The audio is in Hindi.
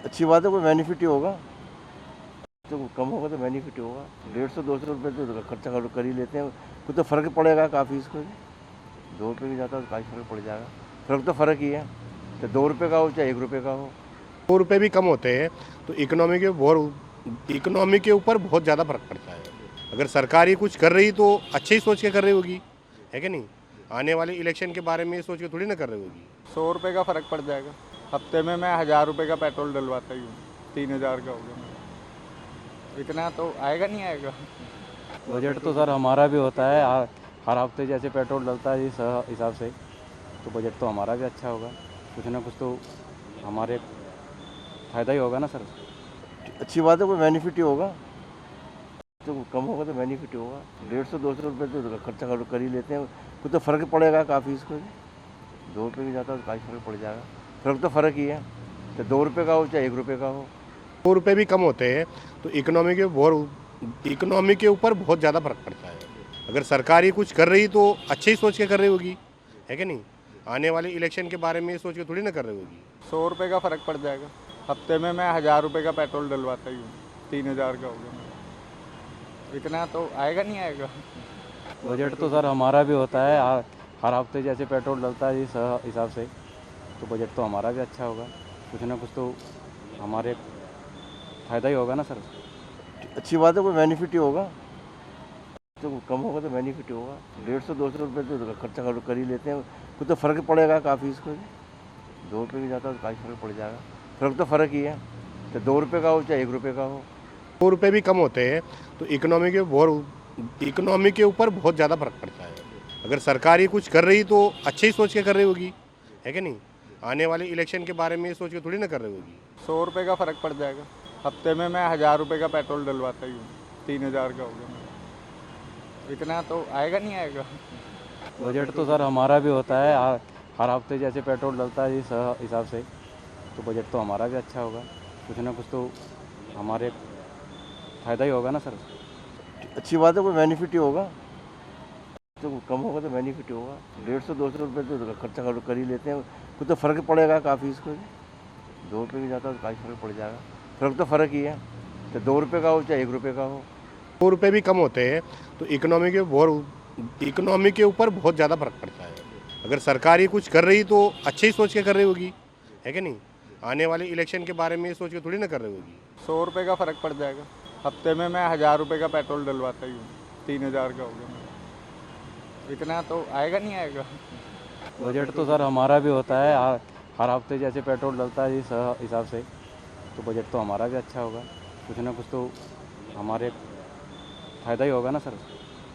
अच्छी बात है, कोई बेनिफिट ही होगा। तो कम होगा तो बेनिफिट ही होगा। 150-200 रुपये तो खर्चा कर ही लेते हैं। कुछ तो फ़र्क पड़ेगा काफ़ी इसको भी। 2 रुपये भी जाता है तो काफ़ी फ़र्क पड़ जाएगा। फ़र्क तो फ़र्क ही है, चाहे 2 रुपये का हो चाहे 1 रुपये का हो। 2 रुपये भी कम होते हैं तो इकोनॉमी के ऊपर बहुत ज़्यादा फर्क पड़ता है। अगर सरकार ही कुछ कर रही तो अच्छे ही सोच के कर रही होगी, है कि नहीं? आने वाले इलेक्शन के बारे में ये सोच के थोड़ी ना कर रही होगी। 100 रुपये का फ़र्क पड़ जाएगा। हफ्ते में मैं 1000 रुपये का पेट्रोल डलवाता ही हूँ, 3000 का हो गया मेरा। इतना तो आएगा नहीं आएगा। बजट तो सर हमारा भी होता है, हर हफ्ते जैसे पेट्रोल डलता है इस हिसाब से, तो बजट तो हमारा भी अच्छा होगा। कुछ ना कुछ तो हमारे फ़ायदा ही होगा ना सर। अच्छी बात है, कोई बेनिफिट ही होगा। तो कम होगा तो बेनिफिट ही होगा। 150-200 रुपये तो खर्चा कर ही लेते हैं। कुछ तो फ़र्क पड़ेगा काफ़ी इसको भी। 2 रुपये भी जाता है तो काफ़ी फ़र्क पड़ जाएगा। फ़र्क तो फ़र्क ही है, चाहे 2 रुपये का हो चाहे 1 रुपये का हो। 2 रुपये भी कम होते हैं तो इकोनॉमी के ऊपर बहुत ज़्यादा फर्क पड़ता है। अगर सरकार ही कुछ कर रही तो अच्छे ही सोच के कर रही होगी, है कि नहीं? आने वाले इलेक्शन के बारे में ये सोच के थोड़ी ना कर रही होगी। 100 रुपये का फ़र्क पड़ जाएगा। हफ्ते में मैं 1000 रुपये का पेट्रोल डलवाता ही हूँ, 3000 का हो गया मेरा। इतना तो आएगा नहीं आएगा। बजट तो सर हमारा भी होता है, हर हफ्ते जैसे पेट्रोल डलता है इस हिसाब से, तो बजट तो हमारा भी अच्छा होगा। कुछ ना कुछ तो हमारे फ़ायदा ही होगा ना सर। अच्छी बात है, कोई बेनिफिट ही होगा। तो कम होगा तो बेनिफिट ही होगा। 150-200 रुपये तो खर्चा कर ही लेते हैं। कुछ तो फ़र्क पड़ेगा काफ़ी इसको भी। 2 रुपये भी जाता है तो काफ़ी फ़र्क पड़ जाएगा। फ़र्क तो फ़र्क ही है, चाहे 2 रुपये का हो चाहे 1 रुपये का हो। 2 रुपये भी कम होते हैं तो इकोनॉमी के ऊपर बहुत ज़्यादा फर्क पड़ता है। अगर सरकार ही कुछ कर रही तो अच्छे ही सोच के कर रही होगी, है कि नहीं? आने वाले इलेक्शन के बारे में ये सोच के थोड़ी ना कर रही होगी। 100 रुपये का फ़र्क पड़ जाएगा। हफ्ते में मैं 1000 रुपये का पेट्रोल डलवाता ही हूँ, 3000 का हो गया मेरा। इतना तो आएगा नहीं आएगा। बजट तो सर हमारा भी होता है, हर हफ्ते जैसे पेट्रोल डलता है इस हिसाब से, तो बजट तो हमारा भी अच्छा होगा। कुछ ना कुछ तो हमारे फ़ायदा ही होगा ना सर। अच्छी बात है, कोई बेनिफिट ही होगा। तो कम होगा तो बेनिफिट ही होगा। 150-200 रुपये तो खर्चा कर ही लेते हैं। कुछ तो फ़र्क पड़ेगा काफ़ी इसको भी। 2 रुपये भी जाता है तो काफ़ी फ़र्क पड़ जाएगा। फ़र्क तो फ़र्क ही है, चाहे 2 रुपये का हो चाहे 1 रुपये का हो। 2 रुपये भी कम होते हैं तो इकोनॉमी के ऊपर बहुत ज़्यादा फर्क पड़ता है। अगर सरकार ही कुछ कर रही तो अच्छे ही सोच के कर रही होगी, है कि नहीं? आने वाले इलेक्शन के बारे में ये सोच के थोड़ी ना कर रही होगी। 100 रुपये का फ़र्क पड़ जाएगा। हफ्ते में मैं 1000 रुपये का पेट्रोल डलवाता ही हूँ, 3000 का हो गया मेरा। इतना तो आएगा नहीं आएगा। बजट तो सर हमारा भी होता है, हर हफ्ते जैसे पेट्रोल डलता है इस हिसाब से, तो बजट तो हमारा भी अच्छा होगा। कुछ ना कुछ तो हमारे फ़ायदा ही होगा ना सर।